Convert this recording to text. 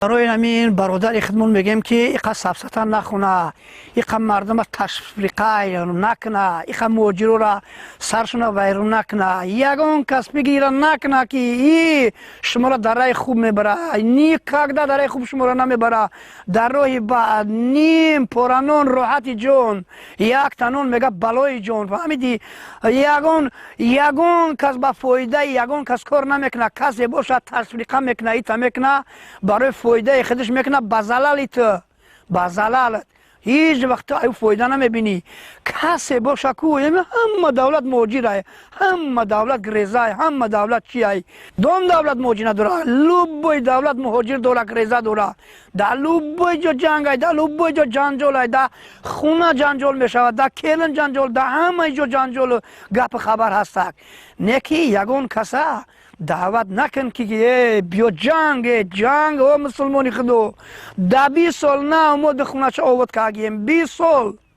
برای همین برادر خودمون میگیم که ایقا سبسطا نخونه، ایقا مردم تشویقای نکنه، ایقا موجرو را سرشون ویرون نکنه، یگان کس بگیره نکنه که ای شما را در راه خوب میبره، نی کگده در راه خوب شما را نمیبره، در راه بعد نیم پرانون راحت جون، یک تنون میگه بلای جون. فهمیدی؟ یگان کس با فایده یگان کس کار نمیکنه، کسی باشه تشویق میکنه، ایتا میکنه برای فایده خودش میکنه بزلالت بزلالت هیچ وقت ای فایده نمیبینی. کسی باشه کو همه دولت موجیره، همه دولت گریزه، همه دولت چیه؟ دوم دولت موجی نداره، لوبوی دولت مهاجر دوره گریزه دوره، در لوبوی جو جنگ ای، در لوبوی جو جنجال ای، در خونه جنجال میشود، در کلن جنجال، در همه جو جنجال گپ خبر هست. نکی یگون کسا دعوت نکن که بیا جنگ و مسلمانی خودو دا 20 سال نه ما دخونش آورد که اگیم 20 سال